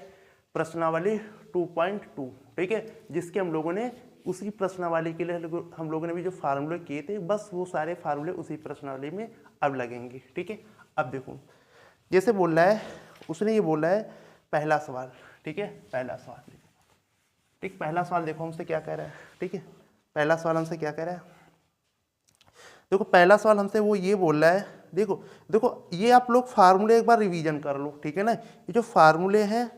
प्रश्नावली 2.2, ठीक है, जिसके हम लोगों ने उसी प्रश्नावली के लिए हम लोगों ने भी जो फार्मूले किए थे, बस वो सारे फार्मूले उसी प्रश्नावली में अब लगेंगे। ठीक है, अब देखो जैसे बोल रहा है, उसने ये बोला है पहला सवाल। ठीक है, पहला सवाल, ठीक, पहला सवाल देखो हमसे क्या कह रहा है। ठीक है, पहला सवाल हमसे क्या कह रहा है, देखो पहला सवाल हमसे वो ये बोल रहा है, देखो ये आप लोग फार्मूले एक बार रिवीजन कर लो। ठीक है ना, ये जो फार्मूले हैं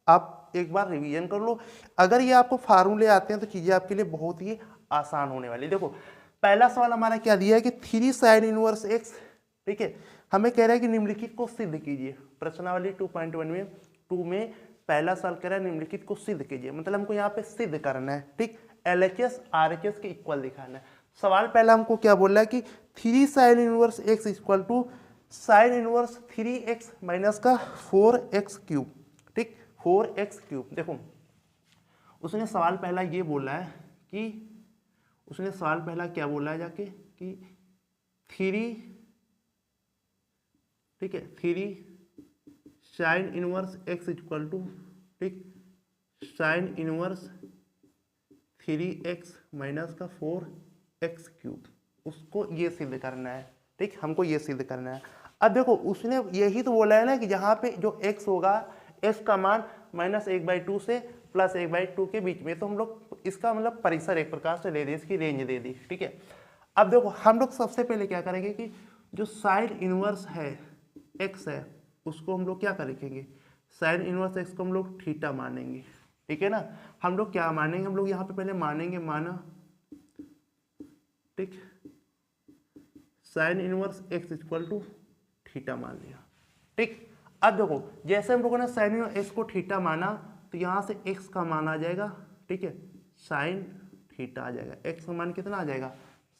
आप एक बार रिवीजन कर लो, अगर ये आपको फार्मूले आते हैं तो चीजें आपके लिए बहुत ही आसान होने वाली। देखो पहला सवाल हमारा क्या दिया है कि 3 sin इनवर्स x, ठीक है, हमें कह रहा है कि निम्नलिखित को सिद्ध कीजिए। प्रश्नावली 2.1 में 2 में पहला सवाल कह रहा है निम्नलिखित को सिद्ध कीजिए, मतलब हमको यहाँ पे सिद्ध करना है। ठीक, LHS RHS के इक्वल दिखाना है। सवाल पहला हमको क्या बोल रहा है कि 3 sin inverse x equal to sin inverse 3x minus का 4x क्यूब। ठीक, 4x क्यूब। देखो उसने सवाल पहला ये बोला है कि उसने सवाल पहला क्या बोला है जाके कि 3, ठीक है, 3 sin inverse x equal to, ठीक, sin इनवर्स 3x माइनस का 4x क्यूब, उसको ये सिद्ध करना है। ठीक, हमको ये सिद्ध करना है। अब देखो उसने यही तो बोला है ना कि जहाँ पे जो x होगा, x का मान -1/2 से +1/2 के बीच में, तो हम लोग इसका मतलब परिसर एक प्रकार से दे दी, इसकी रेंज दे दी। ठीक है, अब देखो हम लोग सबसे पहले क्या करेंगे कि जो साइन इनवर्स है x है, उसको हम लोग क्या करेंगे, साइन इनवर्स x को हम लोग थीटा मानेंगे। ठीक है ना, हम लोग क्या मानेंगे, हम लोग यहाँ पे पहले मानेंगे, माना, ठीक, sine inverse x equal to theta मान लिया। ठीक, अब देखो जैसे हम लोगों ने साइन इनवर्स x को थीटा माना, तो यहाँ से x का मान आ जाएगा, ठीक है, साइन थीटा आ जाएगा, x का मान कितना आ जाएगा,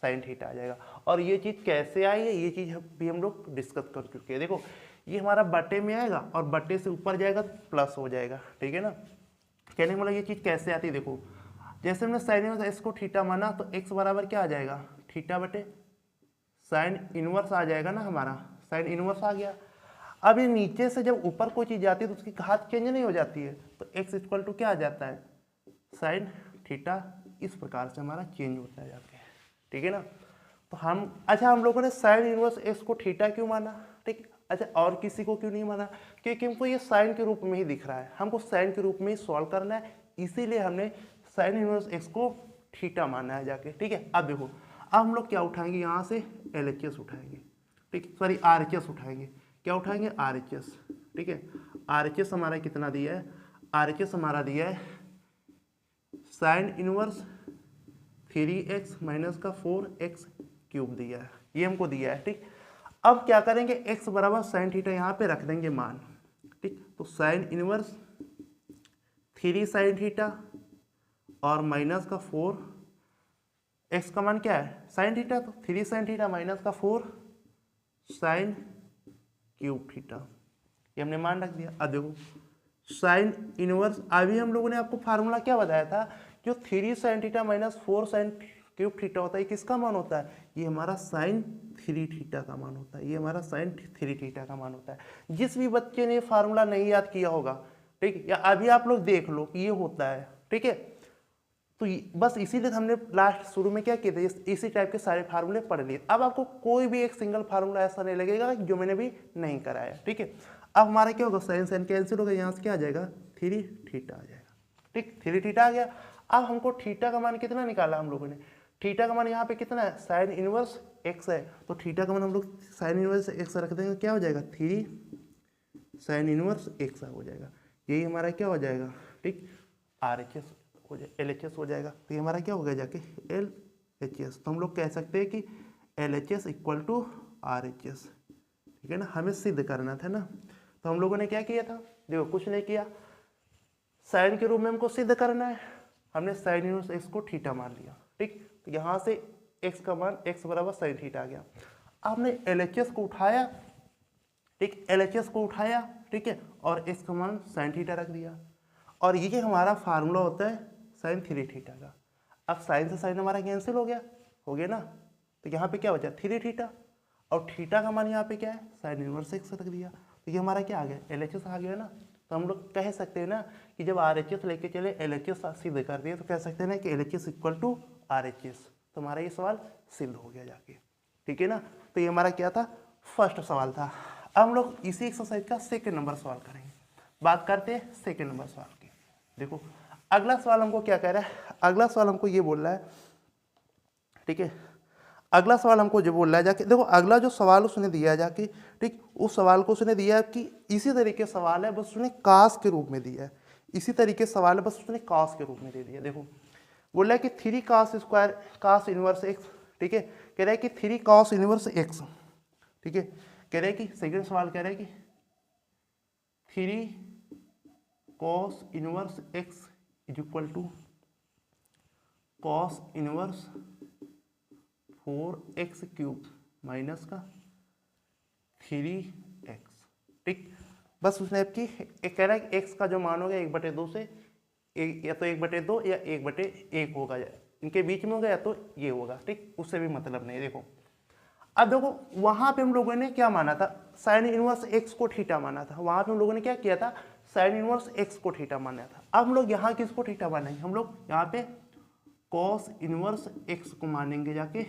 साइन थीटा आ जाएगा। और ये चीज़ कैसे आई है, ये चीज़ भी हम लोग डिस्कस कर चुके हैं। देखो ये हमारा बटे में आएगा और बटे से ऊपर जाएगा तो प्लस हो जाएगा। ठीक है ना, कहने वाला ये चीज़ कैसे आती है, देखो जैसे हमने साइन इनवर्स x को थीटा माना, तो x बराबर क्या आ जाएगा, थीटा बटे साइन इनवर्स आ जाएगा ना, हमारा साइन इनवर्स आ गया। अब ये नीचे से जब ऊपर कोई चीज़ जाती है तो उसकी घात चेंज नहीं हो जाती है, तो x इक्वल टू क्या आ जाता है, साइन थीटा। इस प्रकार से हमारा चेंज होता है जाके। ठीक है ना, तो हम लोगों ने साइन इनवर्स x को थीटा क्यों माना, ठीक, अच्छा और किसी को क्यों नहीं माना, क्योंकि हमको ये साइन के रूप में ही दिख रहा है, हमको साइन के रूप में ही सॉल्व करना है, इसीलिए हमने साइन इनवर्स x को थीटा माना है जाके। ठीक है, अब देखो अब हम लोग क्या उठाएंगे, यहाँ से LHS उठाएंगे, ठीक, सॉरी RHS उठाएंगे, क्या उठाएंगे, RHS। ठीक है, RHS हमारा कितना दिया है, RHS हमारा दिया है साइन इनवर्स 3x माइनस का 4x क्यूब दिया है, ये हमको दिया है। ठीक, अब क्या करेंगे, x बराबर साइन थीटा यहाँ पे रख देंगे मान। ठीक, तो साइन इनवर्स 3 साइन थीटा और माइनस का 4, x का मान क्या है, साइन थीटा, तो 3 साइन थीटा माइनस का 4 साइन क्यूब थीटा, ये हमने मान रख दिया। अब देखो साइन इनवर्स, अभी हम लोगों ने आपको फार्मूला क्या बताया था, जो 3 sine theta minus 4 sine cube theta होता है, किसका मान होता है, ये हमारा साइन थ्री थीटा का मान होता है, ये हमारा साइन थ्री थीटा का मान होता है। जिस भी बच्चे ने फार्मूला नहीं याद किया होगा, ठीक, या अभी आप लोग देख लो कि ये होता है, ठीक है, तो बस इसीलिए हमने लास्ट शुरू में क्या किया था, इसी टाइप के सारे फार्मूले पढ़ लिए। अब आपको कोई भी एक सिंगल फार्मूला ऐसा नहीं लगेगा जो मैंने भी नहीं कराया, ठीक है। अब हमारा क्या होगा, साइन साइन कैंसिल होगा, यहाँ से क्या आ जाएगा, थ्री थीटा आ जाएगा, ठीक, थ्री थीटा आ गया। अब हमको थीटा का मान कितना निकाला हम लोगों ने, थीटा का मान यहाँ पे कितना है, साइन इनवर्स एक्स है, तो थीटा का मान हम लोग साइन इनवर्स एक्स रख देंगे, क्या हो जाएगा, थ्री साइन इनवर्स एक्स हो जाएगा। यही हमारा क्या हो जाएगा, ठीक, आर एच एस हो जाए, एल एच एस हो जाएगा। तो ये हमारा क्या हो गया जाके एल एच एस। तो हम लोग कह सकते हैं कि L H S equal to R H S, ठीक है ना। हमें सिद्ध करना था ना, तो हम लोगों ने क्या किया था, देखो कुछ नहीं किया, साइन के रूप में हमको सिद्ध करना है, हमने साइन इनवर्स एक्स को थीटा मान लिया, ठीक। तो यहाँ से एक्स का मान एक्स बराबर साइन थीटा आ गया। आपने एल एच एस को उठाया, ठीक, एल एच एस को उठाया, ठीक है, और एक्स का मान साइन थीटा रख दिया, और ये हमारा फार्मूला होता है साइन थ्री थीटा का। अब साइन से साइन हमारा कैंसिल हो गया ना, तो यहाँ पे क्या बचा, थ्री थीटा, और थीटा का मान यहाँ पे क्या है, साइन इनवर्स एक्स रख दिया, तो ये हमारा क्या आ गया, एल एच एस आ गया ना। तो हम लोग कह सकते हैं ना कि जब आर एच एस लेके चले एल एच एस सिद्ध कर दिए, तो कह सकते हैं ना कि L H S equal to R H S. तो हमारा ये सवाल सिद्ध हो गया जाके, ठीक है ना। तो ये हमारा क्या था, फर्स्ट सवाल था। अब हम लोग इसी एक्सरसाइज का सेकेंड नंबर सवाल करेंगे। बात करते हैं सेकेंड नंबर सवाल की। देखो अगला सवाल हमको क्या कह रहा है, अगला सवाल हमको ये बोल रहा है, ठीक है, अगला सवाल हमको जो बोल रहा है जाके, देखो अगला जो सवाल उसने दिया है जाके, ठीक, उस सवाल को उसने दिया है कि इसी तरीके सवाल है, बस उसने कास के रूप में दिया है, इसी तरीके सवाल है, बस उसने कास के रूप में दे दिया। देखो बोल रहा है कि थ्री कास स्क्वायर कास इनवर्स एक्स, ठीक है, कह रहा है कि थ्री कास इनवर्स एक्स, ठीक है, कह रहा है कि सेकेंड सवाल कह रहा है कि three cos inverse X is equal to cos inverse 4x cube minus का 3x, ठीक। बस उसने आपकी एक कह रहा है कि x का जो मान होगा 1/2 से या तो 1/2 या 1/1 होगा, इनके बीच में होगा या तो ये होगा, ठीक, उससे भी मतलब नहीं। देखो अब देखो वहां पे हम लोगों ने क्या माना था, साइन इनवर्स x को थीटा माना था, वहां पे हम लोगों ने क्या किया था, साइन इनवर्स x को थीटा माना था। अब हम लोग यहाँ किसको थीटा मानेंगे, हम लोग यहाँ पे कॉस इनवर्स x को मानेंगे जाके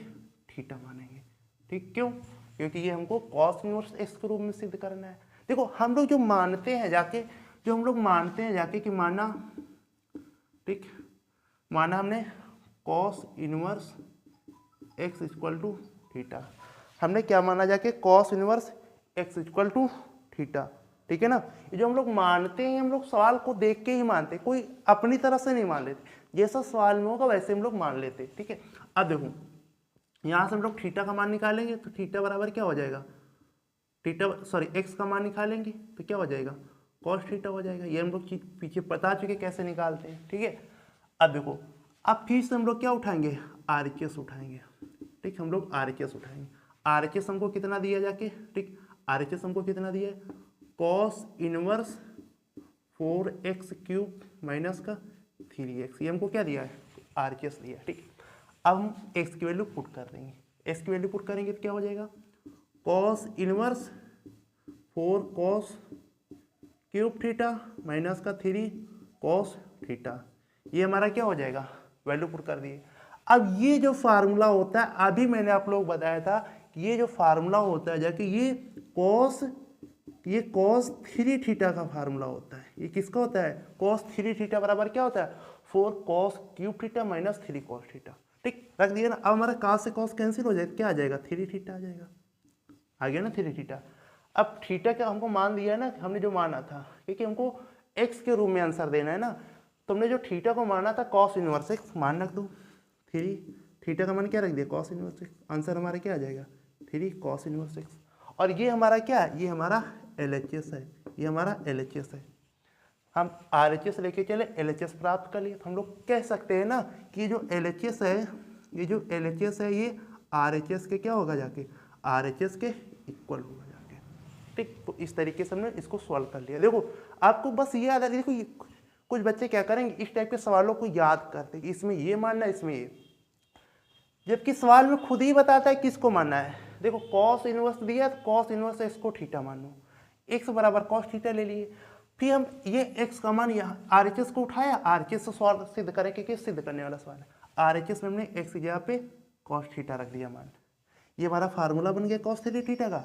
थीटा मानेंगे, ठीक, क्यों, क्योंकि ये हमको कॉस इनवर्स एक्स के रूप में सिद्ध करना है। देखो हम लोग जो मानते हैं जाके, जो हम लोग मानते हैं जाके कि माना, ठीक, माना हमने cos inverse X equal to theta, हमने क्या माना जाके, cos inverse X equal to theta, ठीक है ना। ये जो हम लोग मानते हैं, हम लोग सवाल को देख के ही मानते हैं, कोई अपनी तरह से नहीं मान लेते, जैसा सवाल में होगा वैसे हम लोग मान लेते, ठीक है। अब देखो यहाँ से हम लोग थीटा का मान निकालेंगे, तो थीटा बराबर क्या हो जाएगा, थीटा सॉरी एक्स का मान निकालेंगे तो क्या हो जाएगा, कॉस थीटा हो जाएगा। ये हम लोग चीज पीछे बता चुके कैसे निकालते हैं, ठीक है। अब देखो अब फिर से हम लोग क्या उठाएंगे, आर एच एस उठाएंगे, ठीक, हम लोग आर एच एस उठाएंगे। आर एच एस हमको कितना दिया जाके, ठीक, आर एच एस हमको कितना दिया है, cos inverse 4x cube minus का 3x, ये हमको क्या दिया है, आर एच एस दिया, ठीक। अब हम x की वैल्यू पुट कर देंगे, x की वैल्यू पुट करेंगे तो क्या हो जाएगा, cos inverse 4 cos cube theta minus का 3 कॉस थीटा, ये हमारा क्या हो जाएगा, वैल्यू पुट कर दिए। अब ये जो फार्मूला होता है, अभी मैंने आप लोग बताया था कि ये जो फार्मूला होता है जाके ये कॉस 3 थीटा का फार्मूला होता है। ये किसका होता है, कॉस 3 थीटा बराबर क्या होता है, 4 cos cube theta minus 3 cos theta, ठीक, रख दिया ना। अब हमारा कॉस से कॉस कैंसिल हो जाएगा, क्या आ जाएगा, 3 थीटा आ जाएगा, आ गया ना 3 थीटा। अब थीटा का हमको मान दिया है ना, हमने जो माना था, क्योंकि हमको एक्स के रूप में आंसर देना है ना, तो हमने जो थीटा को माना था कॉस इनवर्स एक्स मान रख दो, 3 थीटा का मान क्या रख दिया, कॉस इनवर्स एक्स, आंसर हमारा क्या आ जाएगा, 3 कॉस इनवर्स एक्स। और ये हमारा क्या है, ये हमारा LHS है, ये हमारा LHS है। हम RHS लेके चले, LHS प्राप्त कर लिए, तो हम लोग कह सकते हैं ना कि ये जो LHS है, ये जो LHS है ये RHS के क्या होगा जाके, RHS के इक्वल होगा जाके, ठीक। तो इस तरीके से हमने इसको सॉल्व कर लिया। देखो आपको बस ये याद है, देखो कुछ बच्चे क्या करेंगे, इस टाइप के सवालों को याद करते हैं, इसमें ये मानना है, इसमें ये, जबकि सवाल में खुद ही बताता है किसको मानना है। देखो कॉस इनवर्स दिया तो कॉस इनवर्स एक्स को थीटा मान लो, एक्स बराबर कॉस थीटा ले लिए। फिर हम ये एक्स का मान यहाँ RHS को उठाया, RHS से सवाल सिद्ध करेंगे कि सिद्ध करने वाला सवाल है, RHS में हमने एक्स की जगह पे कॉस थीटा रख दिया मान। ये हमारा फार्मूला बन गया कॉस 3 थीटा का,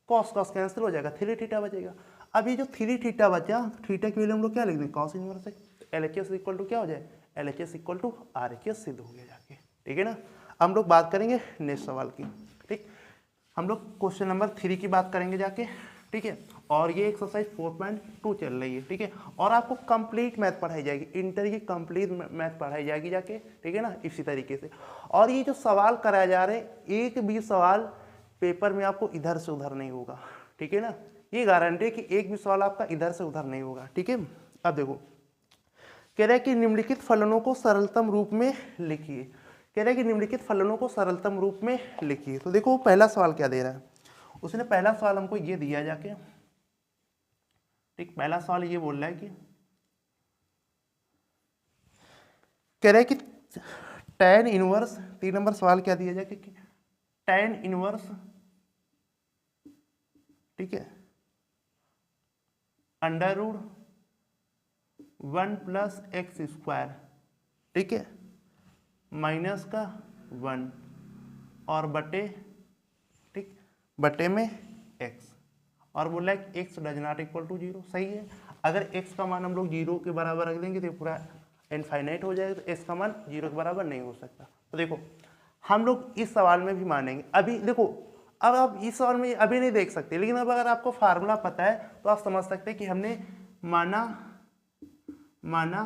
कॉस कॉस कैंसिल हो जाएगा, 3 थीटा बचेगा। अब ये जो 3 थीटा बचा, थीटा की वैल्यू हम लोग क्या लिख दें, कॉस इनवर्स है। LHS इक्वल टू क्या हो जाए, LHS इक्वल टू RHS सिद्ध हो गया जाके, ठीक है ना। हम लोग बात करेंगे नेक्स्ट सवाल की, ठीक। हम लोग क्वेश्चन नंबर 3 की बात करेंगे जाके, ठीक है। और ये एक्सरसाइज 4.2 चल रही है, ठीक है। और आपको कंप्लीट मैथ पढ़ाई जाएगी, इंटर की कंप्लीट मैथ पढ़ाई जाएगी जाके, ठीक है ना, इसी तरीके से। और ये जो सवाल कराया जा रहे हैं, एक भी सवाल पेपर में आपको इधर से उधर नहीं होगा, ठीक है ना। ये गारंटी है कि एक भी सवाल आपका इधर से उधर नहीं होगा, ठीक है। अब देखो कह रहा है कि निम्नलिखित फलनों को सरलतम रूप में लिखिए, कह रहा है कि निम्नलिखित फलनों को सरलतम रूप में लिखिए। तो देखो पहला सवाल क्या दे रहा है, उसने पहला सवाल हमको ये दिया जाके, ठीक। पहला सवाल ये बोल रहा है कि कह रहा है कि tan इनवर्स, 3 नंबर सवाल क्या दिया जाके कि tan इनवर्स, ठीक है, under root 1 plus X square, ठीक है, माइनस का 1 और बटे, ठीक, बटे में x, और बोला है कि x does not equal to 0। सही है, अगर x का मान हम लोग 0 के बराबर रख देंगे तो पूरा इनफाइनाइट हो जाएगा, तो x का मान 0 के बराबर नहीं हो सकता। तो देखो हम लोग इस सवाल में भी मानेंगे। अभी देखो अब आप इस सवाल में अभी नहीं देख सकते, लेकिन अब अगर आपको फार्मूला पता है तो आप समझ सकते हैं कि हमने माना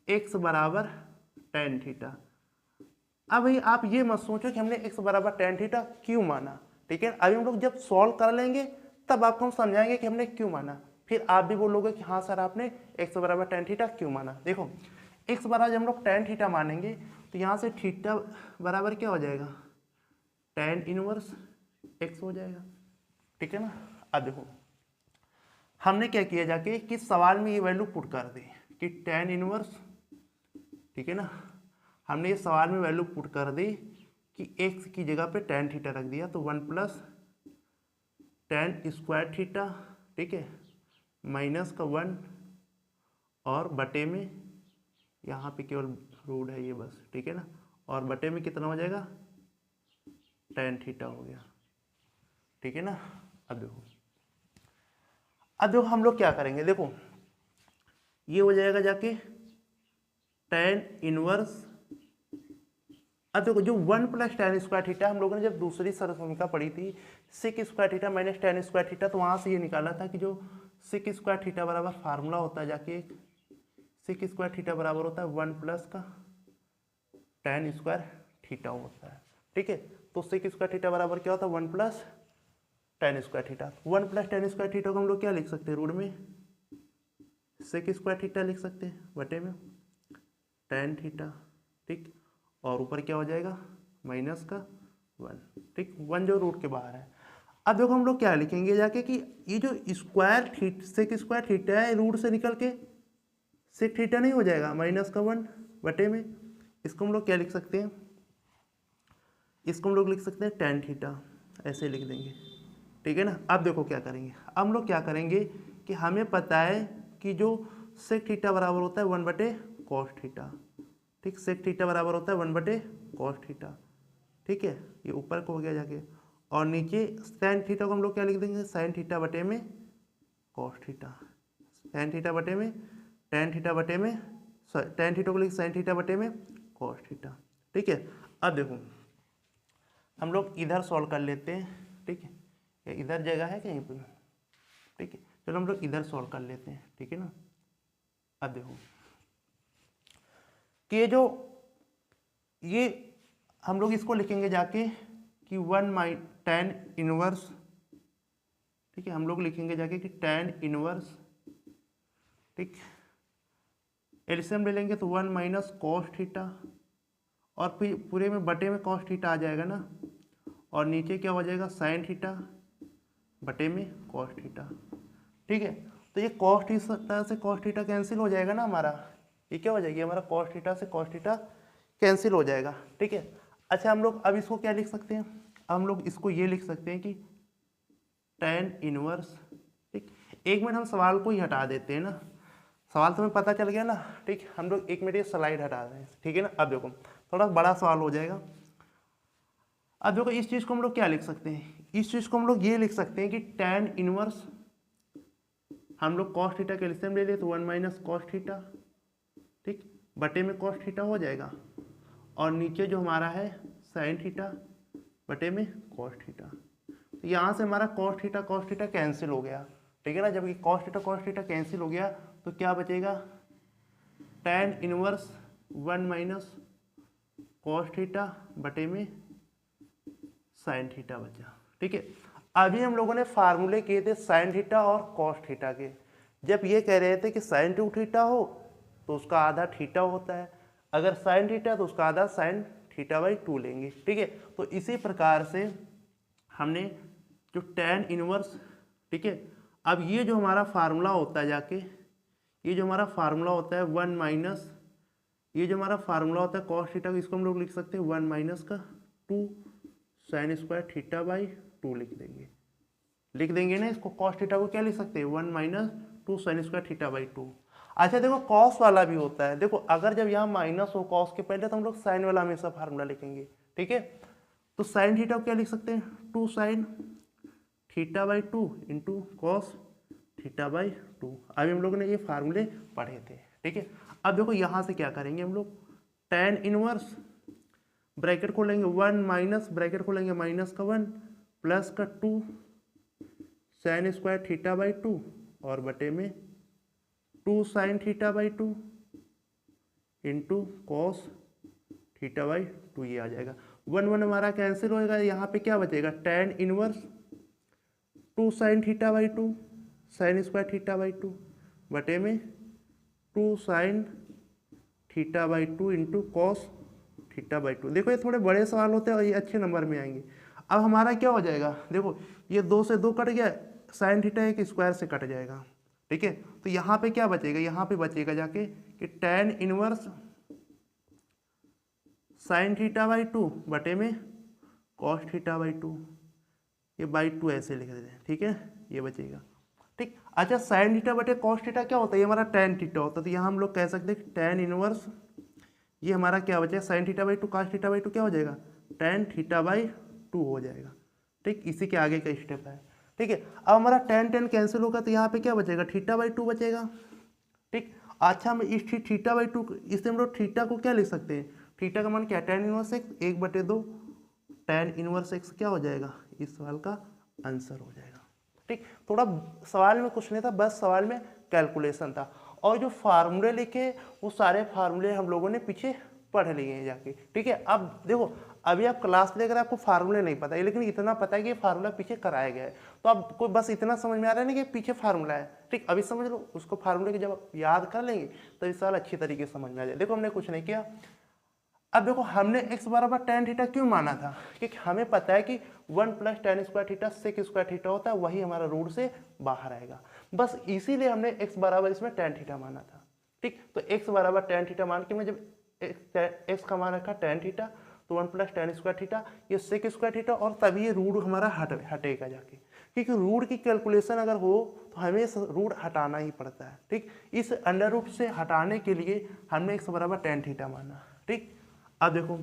x बराबर tan थीटा। अब भाई आप ये मत सोचो कि हमने x बराबर tan थीटा क्यों माना, ठीक है। अभी हम लोग जब सॉल्व कर लेंगे तब आपको हम समझाएंगे कि हमने क्यों माना, फिर आप भी बोलोगे कि हाँ सर आपने x बराबर tan थीटा क्यों माना। देखो x बराबर जब हम लोग tan थीटा मानेंगे तो यहाँ से थीटा बराबर क्या हो जाएगा, tan इनवर्स x हो जाएगा, ठीक है ना। अब देखो हमने क्या किया जाके कि सवाल में ये वैल्यू पुट कर दी कि tan इनवर्स, ठीक है ना, हमने ये सवाल में वैल्यू पुट कर दी कि x की जगह पे tan थीटा रख दिया, तो 1 प्लस tan स्क्वायर थीटा, ठीक है, माइनस का 1 और बटे में यहाँ पे केवल रूट है ये बस, ठीक है ना, और बटे में कितना हो जाएगा, tan थीटा हो गया, ठीक है ना। अब देखो हम लोग क्या करेंगे, देखो ये हो जाएगा जाके tan इनवर्स। अब देखो जो 1 प्लस tan स्क्वायर थीटा हम लोगों ने जब दूसरी सरसमीका पढ़ी थी sec square theta minus tan square theta, तो वहाँ से ये निकाला था कि जो सिक स्क्वायर थीटा बराबर फार्मूला होता है जाके, सिक स्क्वायर थीटा बराबर होता है 1 प्लस का tan स्क्वायर थीटा होता है, ठीक है। तो सिक स्क्वायर थीटा बराबर क्या होता है, 1 plus tan square theta. 1 plus tan square theta को हम लोग क्या लिख सकते हैं, रूट में सेक स्क्वायर थीटा लिख सकते हैं, बटे में tan थीटा, ठीक, और ऊपर क्या हो जाएगा माइनस का 1, ठीक, 1 जो रूट के बाहर है। अब देखो हम लोग क्या लिखेंगे जाके कि ये जो square theta, sec square theta है, रूट से निकल के सेक थीटा नहीं हो जाएगा, माइनस का 1 बटे में, इसको हम लोग क्या लिख सकते हैं, इसको हम लोग लिख सकते हैं tan थीटा, ऐसे लिख देंगे, ठीक है ना। अब देखो क्या करेंगे, अब हम लोग क्या करेंगे कि हमें पता है कि जो सेक थीटा बराबर होता है 1 बटे कॉस थीटा, ठीक, सेक थीटा बराबर होता है 1 बटे कॉस थीटा, ठीक है, ये ऊपर को हो गया जाके, और नीचे साइन थीटा को हम लोग क्या लिख देंगे, साइन थीटा बटे में कॉस थीटा, साइन थीटा बटे में tan थीटा बटे में, tan थीटा को लिख साइन थीटा बटे में कॉस थीटा, ठीक है। अब देखो हम लोग इधर सॉल्व कर लेते हैं, ठीक है, इधर जगह है कहीं पर, ठीक है, चलो हम लोग इधर सॉल्व कर लेते हैं, ठीक है ना। अब देखो कि ये हम लोग इसको लिखेंगे जाके कि 1 tan इनवर्स, ठीक है, हम लोग लिखेंगे जाके कि tan इनवर्स, ठीक, एलसीएम ले लेंगे तो 1 माइनस कॉस थीटा, और फिर पूरे में बटे में कॉस थीटा आ जाएगा ना, और नीचे क्या हो जाएगा साइन थीटा बटे में कॉस थीटा, ठीक है। तो ये कॉस थीटा से कॉस थीटा कैंसिल हो जाएगा ना हमारा, ये क्या हो जाएगी हमारा कॉस थीटा से कॉस थीटा कैंसिल हो जाएगा, ठीक है। अच्छा हम लोग अब इसको क्या लिख सकते हैं, हम लोग इसको ये लिख सकते हैं कि tan इनवर्स, ठीक। एक मिनट हम सवाल को ही हटा देते हैं ना, सवाल तुम्हें पता चल गया ना, ठीक। हम लोग एक मिनट ये स्लाइड हटा दें, ठीक है ना। अब देखो थोड़ा बड़ा सवाल हो जाएगा। अब देखो इस चीज़ को हम लोग क्या लिख सकते हैं, इस चीज़ को हम लोग ये लिख सकते हैं कि tan इनवर्स, हम लोग cos थीटा के एलसीएम ले लिए तो 1 माइनस कॉस थीटा, ठीक, बटे में cos थीटा हो जाएगा, और नीचे जो हमारा है sin थीटा बटे में cos थीटा। तो यहाँ से हमारा cos थीटा कैंसिल हो गया, ठीक है ना। जबकि cos थीटा कैंसिल हो गया तो क्या बचेगा, tan inverse 1 minus cos theta बटे में साइन थीटा बचा, ठीक है। अभी हम लोगों ने फार्मूले किए थे साइन थीटा और कॉस थीटा के। जब ये कह रहे थे कि साइन 2 थीटा हो तो उसका आधा थीटा होता है, अगर साइन थीटा तो उसका आधा साइन थीटा बाई 2 लेंगे, ठीक है। तो इसी प्रकार से हमने जो tan इनवर्स, ठीक है, अब ये जो हमारा फार्मूला होता है जाके, ये जो हमारा फार्मूला होता है 1 माइनस, ये जो हमारा फार्मूला होता है कॉस थीटा, इसको हम लोग लिख सकते हैं 1 माइनस का 2 साइन स्क्वायर थीटा बाई 2 लिख देंगे ना इसको। कॉस थीटा को क्या लिख सकते हैं 1 minus 2 sign square theta by 2। अच्छा देखो कॉस वाला भी होता है, देखो अगर जब यहाँ माइनस हो कॉस के पहले तो हम लोग साइन वाला हमेशा फार्मूला लिखेंगे, ठीक है। तो साइन थीटा को क्या लिख सकते हैं 2 sine theta by 2 into cos theta by 2। अभी हम लोगों ने ये फार्मूले पढ़े थे, ठीक है। अब देखो यहाँ से क्या करेंगे हम लोग, tan इनवर्स ब्रैकेट खोलेंगे 1 माइनस ब्रैकेट खोलेंगे माइनस का 1 प्लस का 2 साइन स्क्वायर थीटा बाई 2 और बटे में 2 sine theta by 2 into cos theta by 2, ये आ जाएगा। 1 हमारा कैंसिल होएगा, यहाँ पे क्या बचेगा tan inverse 2 sine theta by 2 sign square theta by 2 बटे में 2 sine theta by 2 into cos theta by 2। देखो ये थोड़े बड़े सवाल होते हैं और ये अच्छे नंबर में आएंगे। अब हमारा क्या हो जाएगा, देखो ये 2 से 2 कट गया, साइन थीटा एक स्क्वायर से कट जाएगा, ठीक है। तो यहाँ पे क्या बचेगा, यहाँ पे बचेगा जाके कि tan inverse sine theta by 2 बटे में कॉस थीटा बाई 2, ये बाई 2 ऐसे लिख देते हैं, ठीक है, ये बचेगा, ठीक। अच्छा साइन थीटा बटे कॉस थीटा क्या होता है, ये हमारा tan थीटा होता है। तो यहाँ हम लोग कह सकते हैं tan इनवर्स, ये हमारा क्या बचेगा sine theta by 2 cos theta by 2 क्या हो जाएगा tan थीटा बाई 2 हो जाएगा, ठीक। इसी के आगे का स्टेप है, ठीक है। अब हमारा tan कैंसिल होगा तो यहाँ पे क्या बचेगा थीटा बाई 2 बचेगा, ठीक। अच्छा हम इस थीटा बाई 2, इससे हम लोग थीटा को क्या लिख सकते हैं, थीटा का मान क्या tan inverse x 1/2 tan inverse x क्या हो जाएगा, इस सवाल का आंसर हो जाएगा, ठीक। थोड़ा सवाल में कुछ नहीं था, बस सवाल में कैलकुलेशन था, और जो फार्मूले लिखे वो सारे फार्मूले हम लोगों ने पीछे पढ़ लिए हैं जाके, ठीक है। अब देखो अभी आप क्लास लेकर आपको फार्मूले नहीं पता है, लेकिन इतना पता है कि ये फार्मूला पीछे कराया गया है, तो अब कोई बस इतना समझ में आ रहा है ना कि पीछे फार्मूला है, ठीक। अभी समझ लो, उसको फार्मूले की जब आप याद कर लेंगे तो इस सवाल अच्छी तरीके से समझ में आ जाए। देखो हमने कुछ नहीं किया। अब देखो हमने x बराबर tan थीटा क्यों माना था, क्योंकि हमें पता है कि 1 plus tan square theta sec square theta होता है, वही हमारा रूट से बाहर आएगा, बस इसीलिए हमने x बराबर इसमें tan थीटा माना था, ठीक। तो x बराबर tan थीटा मान के मैं जब x का मान रखा tan थीटा तो 1 प्लस tan स्क्वायर थीटा ये सेक स्क्वायर थीटा, और तभी ये रूट हमारा हटेगा जाके, क्योंकि रूट की कैलकुलेशन अगर हो तो हमें रूट हटाना ही पड़ता है, ठीक। इस अंडर रूट से हटाने के लिए हमने x बराबर tan थीटा माना, ठीक। अब देखो